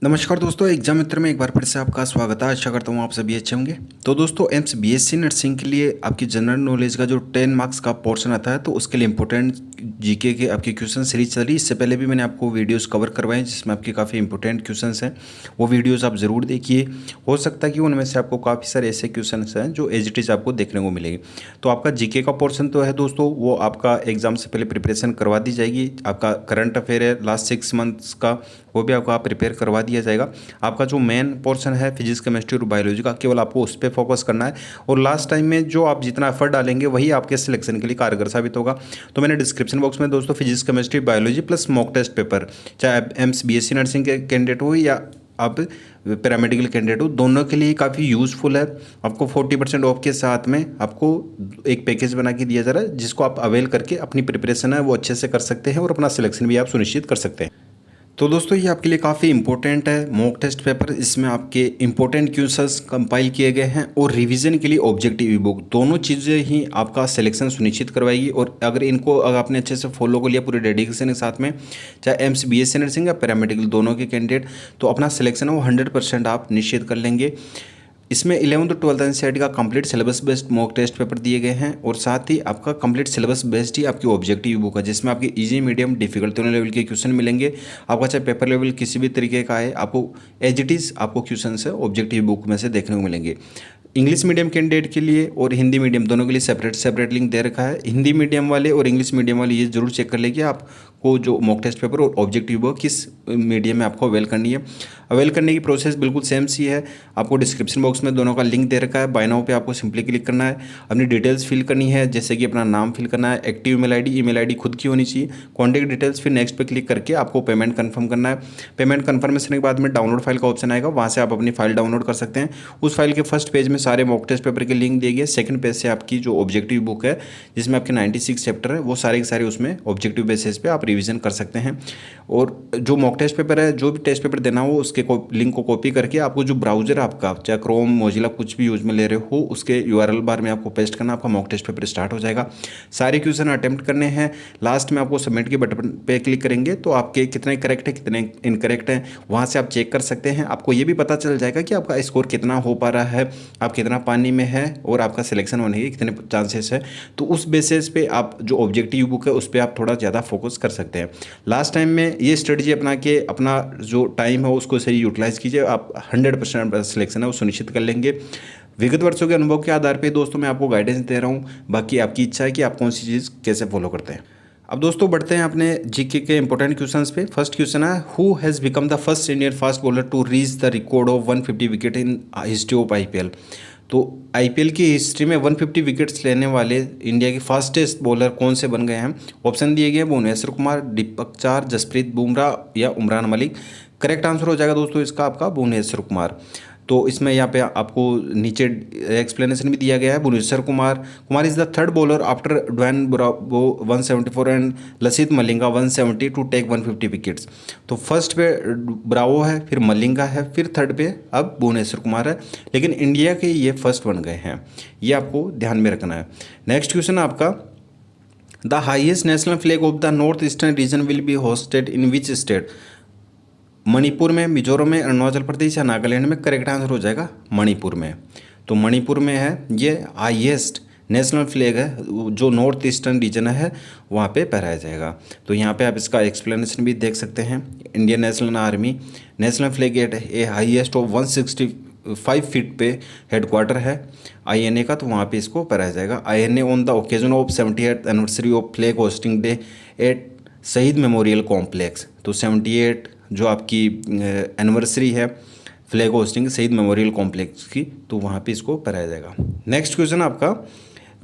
नमस्कार दोस्तों, एग्जाम मित्र में एक बार फिर से आपका स्वागत है। आशा करता हूँ आप सभी अच्छे होंगे। तो दोस्तों एम्स बीएससी नर्सिंग के लिए आपकी जनरल नॉलेज का जो 10 मार्क्स का पोर्शन आता है, तो उसके लिए इंपॉर्टेंट जीके के आपकी क्वेश्चन सीरीज चल रही है। इससे पहले भी मैंने आपको वीडियोस कवर करवाए जिसमें आपके काफ़ी इंपॉर्टेंट क्वेश्चंस हैं। वो वीडियोस आप ज़रूर देखिए। हो सकता है कि उनमें से आपको काफ़ी सारे ऐसे क्वेश्चन हैं जो एज इट इज़ आपको देखने को मिलेंगे। तो आपका जीके का पोर्शन तो है दोस्तों, वो आपका एग्जाम से पहले प्रिपरेशन करवा दी जाएगी। आपका करंट अफेयर है लास्ट 6 मंथ्स का, वो भी आपको प्रिपेयर करवा दिया जाएगा। आपका जो मेन पोर्शन है फिजिक्स केमिस्ट्री और बायोलॉजी का, केवल आपको उस पर फोकस करना है। और लास्ट टाइम में जो आप जितना एफर्ट डालेंगे वही आपके सिलेक्शन के लिए कारगर साबित होगा। तो मैंने डिस्क्रिप्शन बॉक्स में दोस्तों physics chemistry biology plus mock test paper, चाहे आप एम्स बीएससी नर्सिंग के कैंडिडेट हो या आप पैरामेडिकल कैंडिडेट हो, दोनों के लिए काफ़ी यूज़फुल है। आपको 40% ऑफ के साथ में आपको एक पैकेज बना के दिया जा रहा है, जिसको आप अवेल करके अपनी प्रिपरेशन है वो अच्छे से कर सकते हैं और अपना सिलेक्शन भी आप सुनिश्चित कर सकते हैं। तो दोस्तों ये आपके लिए काफ़ी इंपॉर्टेंट है मॉक टेस्ट पेपर। इसमें आपके इंपॉर्टेंट क्वेश्चंस कंपाइल किए गए हैं और रिवीजन के लिए ऑब्जेक्टिव बुक, दोनों चीज़ें ही आपका सिलेक्शन सुनिश्चित करवाएगी। और अगर आपने अच्छे से फॉलो कर लिया पूरे डेडिकेशन के साथ में, चाहे एम्स बीएससी नर्सिंग या पैरामेडिकल दोनों के कैंडिडेट, तो अपना सिलेक्शन है वो 100% आप निश्चित कर लेंगे। इसमें 11th और 12th एनसीईआरटी का complete syllabus based mock test paper दिए गए हैं और साथ ही आपका कंप्लीट सिलेबस बेस्ड ही आपकी ऑब्जेक्टिव बुक है, जिसमें आपके इजी मीडियम डिफिकल्ट दोनों लेवल के क्वेश्चन मिलेंगे। आपका चाहे पेपर लेवल किसी भी तरीके का है, आपको एज इट इज़ आपको क्वेश्चन से ऑब्जेक्टिव बुक में से देखने को मिलेंगे। इंग्लिश मीडियम कैंडिडेट के लिए और हिंदी मीडियम दोनों के लिए सेपरेट लिंक दे रखा है। हिंदी मीडियम वाले और इंग्लिश मीडियम वाले ये जरूर चेक कर ले कि आपको जो मॉक टेस्ट पेपर और ऑब्जेक्टिव बुक किस मीडियम में आपको अवेल करनी है। अवेल करने की प्रोसेस बिल्कुल सेम सी है। आपको डिस्क्रिप्शन बॉक्स में दोनों का लिंक दे रखा है। बाय नाउ पे आपको सिंपली क्लिक करना है, अपनी डिटेल्स फिल करनी है, जैसे कि अपना नाम फिल करना है, एक्टिव ईमेल आईडी खुद की होनी चाहिए, कॉन्टैक्ट डिटेल्स, फिर नेक्स्ट पे क्लिक करके आपको पेमेंट कन्फर्म करना है। पेमेंट कन्फर्मेशन के बाद में डाउनलोड फाइल का ऑप्शन आएगा, वहाँ से आप अपनी फाइल डाउनलोड कर सकते हैं। उस फाइल के फर्स्ट पेज में सारे मॉक टेस्ट पेपर के लिंक दिए गए। सेकंड पेज से आपकी जो ऑब्जेक्टिव बुक है जिसमें आपके 96 चैप्टर है, वो सारे के सारे उसमें ऑब्जेक्टिव बेसिस पे आप रिवीजन कर सकते हैं। और जो मॉक टेस्ट पेपर है, जो भी टेस्ट पेपर देना हो, उसके लिंक को कॉपी करके आपको जो ब्राउजर आपका, चाहे क्रोम मोजिला कुछ भी यूज में ले रहे हो, उसके यूआरएल बार में आपको पेस्ट करना, आपका मॉक टेस्ट पेपर स्टार्ट हो जाएगा। सारे क्वेश्चन अटेम्प्ट करने हैं। लास्ट में आपको सबमिट के बटन पे क्लिक करेंगे तो आपके कितने करेक्ट है कितने इनकरेक्ट हैं वहाँ से आप चेक कर सकते हैं। आपको ये भी पता चल जाएगा कि आपका स्कोर कितना हो पा रहा है, आप कितना पानी में है और आपका सिलेक्शन होने के कितने चांसेस है। तो उस बेसिस पे आप जो ऑब्जेक्टिव बुक है उस पर आप थोड़ा ज़्यादा फोकस कर सकते हैं। लास्ट टाइम में ये स्ट्रेटजी अपना के अपना जो टाइम है उसको सही यूटिलाइज़ कीजिए, आप 100% सिलेक्शन है वो सुनिश्चित कर लेंगे। विगत वर्षों के अनुभव के आधार पर दोस्तों मैं आपको गाइडेंस दे रहा हूँ, बाकी आपकी इच्छा है कि आप कौन सी चीज़ कैसे फॉलो करते हैं। अब दोस्तों बढ़ते हैं अपने जीके के इंपॉर्टेंट क्वेश्चंस पे। फर्स्ट क्वेश्चन है, who has become the first Indian fast bowler to reach the record of 150 wicket in history of IPL. तो आईपीएल की हिस्ट्री में 150 विकेट्स लेने वाले इंडिया के फास्टेस्ट बॉलर कौन से बन गए हैं। ऑप्शन दिए गए हैं, भुवनेश्वर कुमार, दीपक चार, जसप्रीत बुमराह या उमरान मलिक। करेक्ट आंसर हो जाएगा दोस्तों इसका आपका भुवनेश्वर कुमार। तो इसमें यहाँ पे आपको नीचे एक्सप्लेनेशन भी दिया गया है। Bhuvneshwar Kumar is the third bowler after Dwayne Bravo 174 and Lasith Malinga 170 to take 150 wickets. तो फर्स्ट पे ब्रावो है, फिर मलिंगा है, फिर थर्ड पे अब भुवनेश्वर कुमार है, लेकिन इंडिया के ये फर्स्ट बन गए हैं, ये आपको ध्यान में रखना है। नेक्स्ट क्वेश्चन आपका, the highest national flag of the north eastern region will be hosted in which state. Manipur में, मिजोरम में, अरुणाचल प्रदेश या नागालैंड में। करेक्ट आंसर हो जाएगा मणिपुर में। तो मणिपुर में है, ये हाईएस्ट नेशनल फ्लैग है जो नॉर्थ ईस्टर्न रीजन है वहाँ पे फहराया जाएगा। तो यहाँ पे आप इसका एक्सप्लेनेशन भी देख सकते हैं। Indian National Army national flag at a highest of 165 feet पे हेडक्वार्टर है आईएनए का, तो वहाँ पे इसको फहराया जाएगा। INA on the occasion of 78th anniversary of flag hosting day at Shaheed memorial complex. तो 78 जो आपकी एनिवर्सरी है flag hosting Shaheed memorial complex की, तो वहाँ पे इसको कराया जाएगा। नेक्स्ट क्वेश्चन आपका,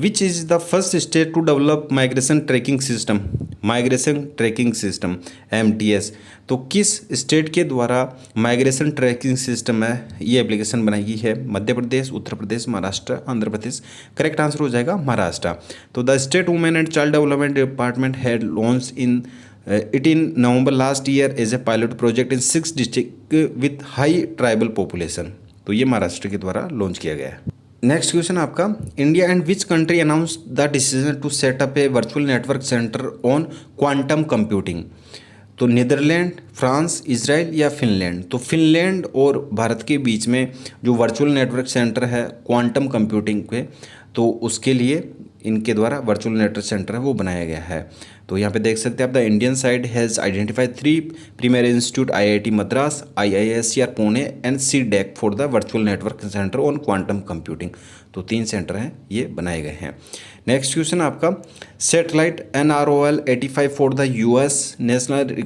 which is the first state to develop migration tracking system. Migration tracking system MTS। तो किस स्टेट के द्वारा माइग्रेशन ट्रैकिंग सिस्टम है ये एप्लीकेशन बनाई गई है। मध्य प्रदेश, उत्तर प्रदेश, महाराष्ट्र, आंध्र प्रदेश। करेक्ट आंसर हो जाएगा महाराष्ट्र। तो the state women and child development department had launch in it in November last year as a pilot project in 6 districts with high tribal population। तो ये महाराष्ट्र के द्वारा लॉन्च किया गया है। नेक्स्ट क्वेश्चन आपका, India and which country announce the decision to set up a virtual network centre on quantum computing. तो Netherland, France, Israel या फिनलैंड। तो फिनलैंड और भारत के बीच में जो वर्चुअल नेटवर्क सेंटर है क्वांटम कंप्यूटिंग पे, तो उसके लिए इनके द्वारा वर्चुअल नेटवर्क सेंटर है वो बनाया गया है। तो यहाँ पे देख सकते हैं आप, the Indian side has identified 3 premier institute, IIT Madras, IISCR Pune and CDAC for the virtual network centre on quantum computing. तो 3 सेंटर हैं ये बनाए गए हैं। नेक्स्ट क्वेश्चन आपका, satellite NROL 85 for the US national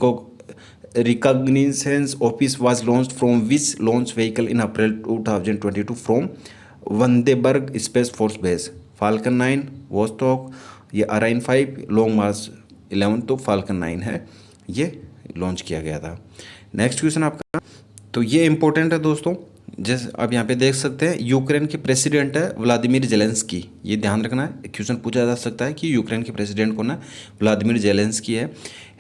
reconnaissance office was launched from which launch vehicle in April 2022 from Vandenberg space force base, Falcon 9, Vostok, ये Ariane 5, long मार्च 11। तो falcon 9 है ये लॉन्च किया गया था। नेक्स्ट क्वेश्चन आपका, तो ये इंपॉर्टेंट है दोस्तों, जैसे आप यहाँ पे देख सकते हैं, यूक्रेन के प्रेसिडेंट है व्लादिमीर जेलेंस्की। ये ध्यान रखना है, क्वेश्चन पूछा जा सकता है कि यूक्रेन के प्रेसिडेंट कौन है, व्लादिमीर जेलेंस्की है।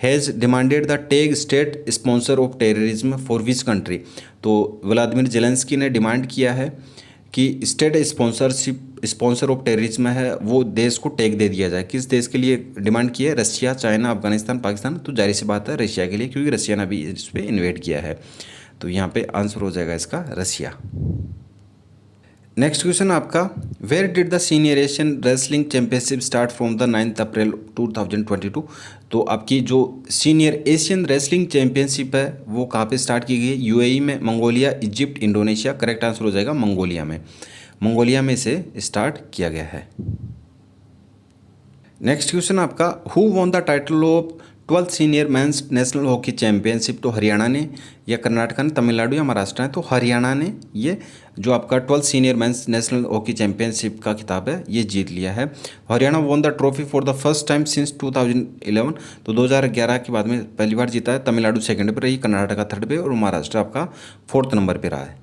Has demanded the tech state sponsor of terrorism for which country. तो व्लादिमीर जेलेंस्की ने डिमांड किया है कि स्टेट स्पॉन्सर ऑफ टेररिज्म है वो देश को टैग दे दिया जाए। किस देश के लिए डिमांड की है? Russia, China, Afghanistan, Pakistan. तो जाहिर सी बात है रशिया के लिए, क्योंकि रशिया ने अभी इस पर इन्वेट किया है। तो यहाँ पे आंसर हो जाएगा इसका रशिया। नेक्स्ट क्वेश्चन आपका, where did the senior Asian wrestling championship start from the 9 April 2022। तो आपकी जो सीनियर एशियन रेसलिंग चैंपियनशिप है वो कहाँ पे स्टार्ट की गई? यूएई में, Mongolia, Egypt, Indonesia. Correct answer हो जाएगा मंगोलिया में। मंगोलिया में से स्टार्ट किया गया है। नेक्स्ट क्वेश्चन आपका, who won the title of 12th senior mains national hockey championship. तो हरियाणा ने या कर्नाटक ने, तमिलनाडु या महाराष्ट्र ने। तो हरियाणा ने ये जो आपका 12th senior mains national hockey championship का खिताब है ये जीत लिया है। Haryana won the trophy for the first time since 2011। तो 2011 के बाद में पहली बार जीता है। तमिलनाडु सेकंड पे रही, कर्नाटक थर्ड पे और महाराष्ट्र आपका 4th नंबर पे रहा है।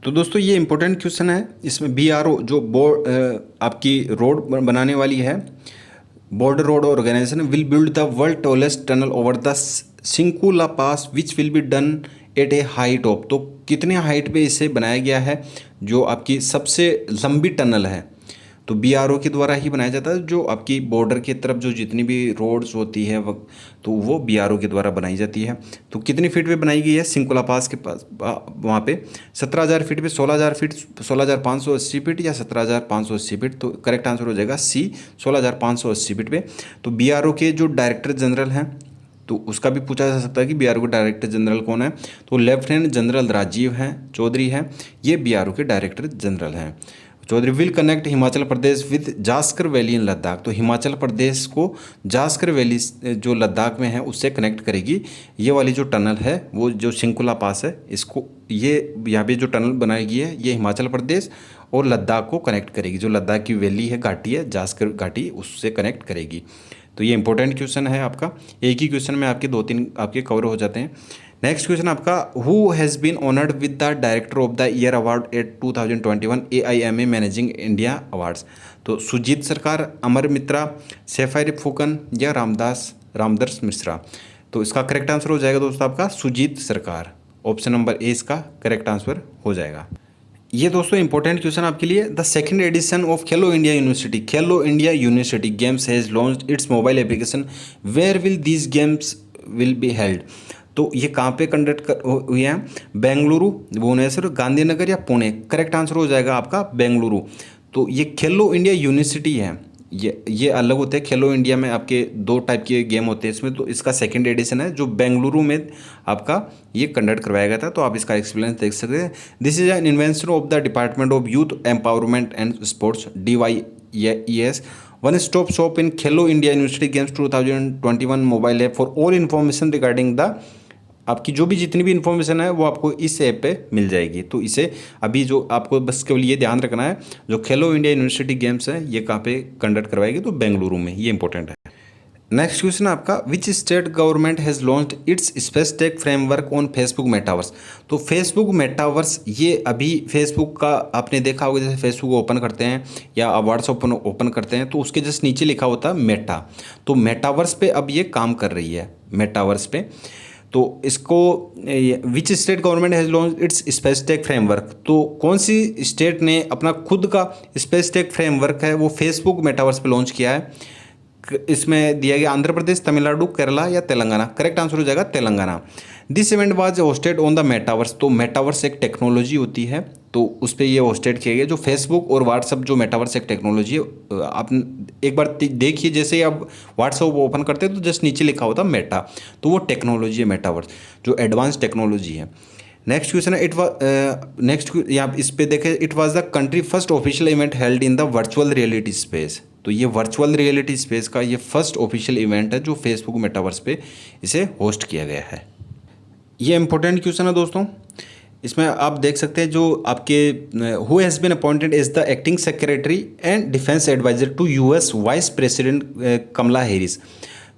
तो दोस्तों ये इंपॉर्टेंट क्वेश्चन है। इसमें BRO जो बोर्ड आपकी रोड बनाने वाली है, border road organisation, will build the world tallest tunnel over the Shinkula pass which will be done at a height of. तो कितने हाइट पे इसे बनाया गया है? जो आपकी सबसे लंबी टनल है तो BRO के द्वारा ही बनाया जाता है। जो आपकी बॉर्डर की तरफ जो जितनी भी रोड्स होती है तो वो BRO के द्वारा बनाई जाती है। तो कितनी फीट पे बनाई गई है? सिंकुला पास के पास वहाँ पे 17,000 फीट पे, 16,000 फीट, 16,580 फीट या 17,580 फीट। तो करेक्ट आंसर हो जाएगा C, 16,580 फीट पे। तो BRO के जो डायरेक्टर जनरल हैं तो उसका भी पूछा जा सकता है कि BRO के डायरेक्टर जनरल कौन है। तो लेफ्टिनेंट जनरल राजीव हैं चौधरी हैं, ये BRO के डायरेक्टर जनरल हैं। Chaudhary will connect Himachal Pradesh with Zanskar valley in Ladakh. तो हिमाचल प्रदेश को जास्कर वैली जो लद्दाख में है उससे कनेक्ट करेगी। ये वाली जो टनल है वो जो सिंकुला पास है, इसको ये यहाँ पे जो टनल बनाएगी है ये हिमाचल प्रदेश और लद्दाख को कनेक्ट करेगी। जो लद्दाख की वैली है, घाटी है, जास्कर घाटी, उससे कनेक्ट करेगी। तो ये इंपॉर्टेंट क्वेश्चन है आपका। एक ही क्वेश्चन में आपके 2-3 आपके कवर हो जाते हैं। नेक्स्ट क्वेश्चन आपका, who has been honoured with the director of the year award at 2021 AIMA managing India awards. तो सुजीत सरकार, अमर मित्रा, सैफायर फुकन या रामदर्श मिश्रा। तो इसका करेक्ट आंसर हो जाएगा दोस्तों आपका सुजीत सरकार। ऑप्शन नंबर ए इसका करेक्ट आंसर हो जाएगा। ये दोस्तों इंपॉर्टेंट क्वेश्चन आपके लिए, the second edition of Khelo India university games has launched its mobile application, where will these games will be held. तो ये कहाँ पे कंडक्ट हुए हैं? बेंगलुरु, भुवनेश्वर, गांधीनगर या पुणे। करेक्ट आंसर हो जाएगा आपका बेंगलुरु। तो ये खेलो इंडिया यूनिवर्सिटी है, ये अलग होते हैं। खेलो इंडिया में आपके 2 टाइप के गेम होते हैं इसमें। तो इसका सेकंड एडिशन है जो बेंगलुरु में आपका ये कंडक्ट करवाया गया था। तो आप इसका एक्सपीरियंस देख सकते हैं। This is an invention of the department of youth empowerment and sports DYES, one stop shop in Khelo India university games 2021 mobile app for all information regarding the. आपकी जो भी जितनी भी इन्फॉर्मेशन है वो आपको इस ऐप पे मिल जाएगी। तो इसे अभी जो आपको बस केवल ये ध्यान रखना है, जो खेलो इंडिया यूनिवर्सिटी गेम्स है ये कहाँ पे कंडक्ट करवाएगी? तो बेंगलुरु में। ये इंपॉर्टेंट है। नेक्स्ट क्वेश्चन आपका, which state government has launched it's space tech framework on Facebook metaverse. तो फेसबुक मेटावर्स, ये अभी फेसबुक का आपने देखा होगा, जैसे फेसबुक ओपन करते हैं या व्हाट्सएप ओपन करते हैं तो उसके जस्ट नीचे लिखा होता है मेटा। तो मेटावर्स पे अब ये काम कर रही है, मेटावर्स पे। तो इसको which state government has launch its space tech framework. तो कौन सी स्टेट ने अपना खुद का स्पेस टेक फ्रेमवर्क है वो फेसबुक मेटावर्स पे लॉन्च किया है? इसमें दिया गया आंध्र प्रदेश, तमिलनाडु, केरला या तेलंगाना। करेक्ट आंसर हो जाएगा Telangana. This event was hosted on the metaverse. तो मेटावर्स एक टेक्नोलॉजी होती है, तो उस पर ये होस्टेड किया गया। जो फेसबुक और व्हाट्सअप जो मेटावर्स एक टेक्नोलॉजी है, आप एक बार देखिए, जैसे ही आप व्हाट्सअप ओपन करते हैं तो जस्ट नीचे लिखा होता है मेटा, तो वो टेक्नोलॉजी है मेटावर्स, जो एडवांस टेक्नोलॉजी है। नेक्स्ट क्वेश्चन है, नेक्स्ट यहाँ इस पे देखें, it was the country first official event held in the virtual reality space. तो ये वर्चुअल रियलिटी स्पेस का ये फर्स्ट ऑफिशियल इवेंट है जो फेसबुक मेटावर्स पे इसे होस्ट किया गया है। ये इंपॉर्टेंट क्वेश्चन है दोस्तों। इसमें आप देख सकते हैं जो आपके who has been appointed as the acting secretary and defence advisor to US vice president Kamala Harris.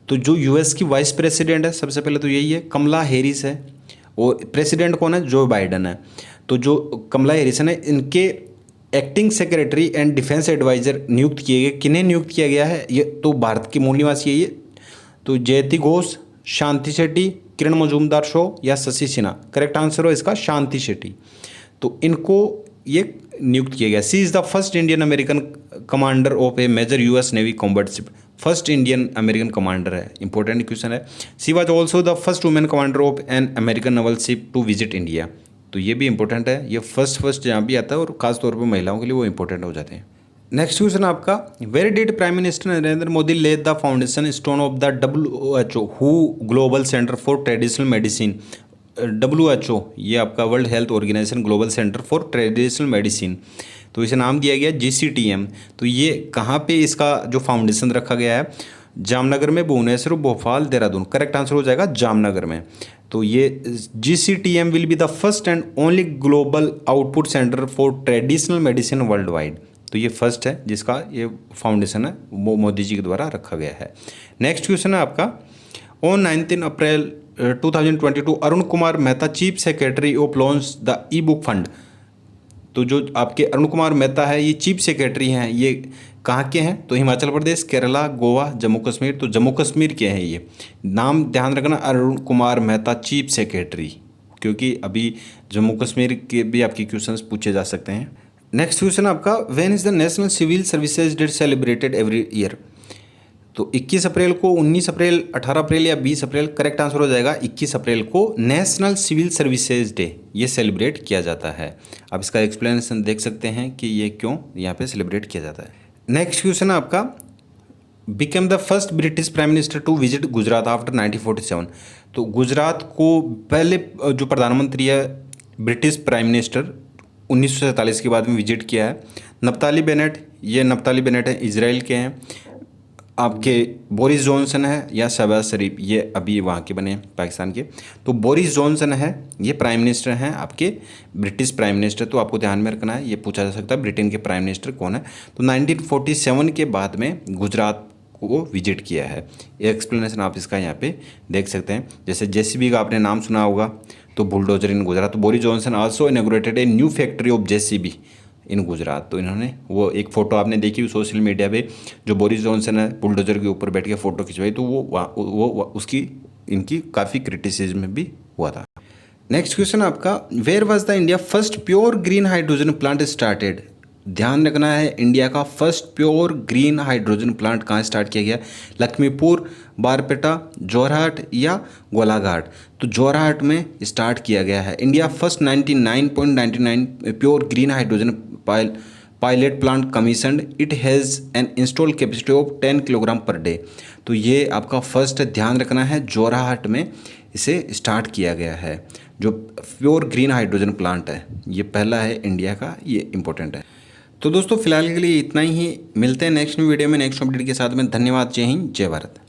तो जो यूएस की वाइस प्रेसिडेंट है, सबसे पहले तो यही है, कमला हैरिस है, और प्रेसिडेंट कौन है, जो बाइडन है। तो जो कमला हैरिस है, इनके acting secretary and defence advisor नियुक्त किए गए। किन्हें नियुक्त किया गया है, ये तो भारत के मूल निवासी है ये, तो जयति घोष, शांति शेट्टी, किरण मजूमदार शो या शशि सिन्हा। करेक्ट आंसर हो इसका शांति शेट्टी। तो इनको ये नियुक्त किया गया। She is the first Indian American commander of a major US navy combat ship. First Indian American commander है, इंपॉर्टेंट क्वेश्चन है। She was also the first women commander of an American naval ship to visit India. तो ये भी important है, ये first जहाँ भी आता है और खासतौर पर महिलाओं के लिए वो इंपॉर्टेंट हो जाते हैं। नेक्स्ट क्वेश्चन आपका, where did prime minister Narendra Modi lay the foundation stone of the WHO who global centre for traditional medicine. WHO ये आपका world health organisation global centre for traditional medicine, तो इसे नाम दिया गया GCTM। तो ये कहाँ पे इसका जो फाउंडेशन रखा गया है, जामनगर में, भुवनेश्वर, भोपाल, देहरादून। करेक्ट आंसर हो जाएगा जामनगर में। तो ये GCTM will be the first and only global output centre for traditional medicine world wide. तो ये फर्स्ट है जिसका ये फाउंडेशन है वो मोदी जी के द्वारा रखा गया है। नेक्स्ट क्वेश्चन है आपका, on 19 April 2022 Arun Kumar Mehta chief secretary of launch the E book fund. तो जो आपके अरुण कुमार मेहता है ये चीफ सेक्रेटरी हैं, ये कहाँ के हैं, तो हिमाचल प्रदेश, केरला, गोवा, जम्मू कश्मीर। तो जम्मू कश्मीर के हैं ये। नाम ध्यान रखना, अरुण कुमार मेहता चीफ सेक्रेटरी, क्योंकि अभी जम्मू कश्मीर के भी आपके क्वेश्चंस पूछे जा सकते हैं। नेक्स्ट क्वेश्चन आपका, when is the national civil services day celebrated every year. तो 21 अप्रैल को, 19 अप्रैल, 18 अप्रैल या 20 अप्रैल। करेक्ट आंसर हो जाएगा 21 अप्रैल को नेशनल सिविल सर्विसेज डे ये सेलिब्रेट किया जाता है। आप इसका एक्सप्लेनेशन देख सकते हैं कि ये क्यों यहाँ पे सेलिब्रेट किया जाता है। नेक्स्ट क्वेश्चन आपका, became the first British prime minister to visit Gujarat after 1947। तो गुजरात को पहले जो प्रधानमंत्री है ब्रिटिश प्राइम मिनिस्टर 1947 के बाद में विजिट किया है, नप्ताली बेनेट। ये नप्ताली बेनेट है, इजराइल के हैं। आपके बोरिस जॉनसन है या शहबाज शरीफ, ये अभी वहाँ के बने हैं पाकिस्तान के। तो बोरिस जॉनसन है, ये प्राइम मिनिस्टर हैं आपके ब्रिटिश प्राइम मिनिस्टर। तो आपको ध्यान में रखना है, ये पूछा जा सकता है ब्रिटेन के प्राइम मिनिस्टर कौन है। तो 1947 के बाद में गुजरात को विजिट किया है। ये एक्सप्लेनेशन आप इसका यहाँ पे देख सकते हैं। जैसे JCB का आपने नाम सुना होगा, तो बुलडोजर इन गुजरात। तो Boris Johnson also inaugurated a new factory of JCB इन गुजरात। तो इन्होंने वो एक फ़ोटो आपने देखी सोशल मीडिया पे, जो बोरिस जॉनसन है बुलडोजर के ऊपर बैठ के फ़ोटो खिंचवाई, तो वो उसकी इनकी काफ़ी क्रिटिसिज्म भी हुआ था। नेक्स्ट क्वेश्चन आपका, where was the India first pure green hydrogen plant started. ध्यान रखना है, इंडिया का first pure green hydrogen plant कहाँ स्टार्ट किया गया, लखीमपुर, बारपेटा, जोरहाट या गोलाघाट। तो जोरहाट में स्टार्ट किया गया है। India first 99.99 pure green hydrogen pilot plant commissioned, it has an install capacity of 10 kilogram per day. तो ये आपका फर्स्ट ध्यान रखना है, जोरहाट में इसे स्टार्ट किया गया है। जो प्योर ग्रीन हाइड्रोजन प्लांट है ये पहला है इंडिया का, ये इंपॉर्टेंट है। तो दोस्तों फिलहाल के लिए इतना ही, मिलते हैं नेक्स्ट वीडियो में नेक्स्ट अपडेट के साथ में। धन्यवाद, जय हिंद, जय भारत।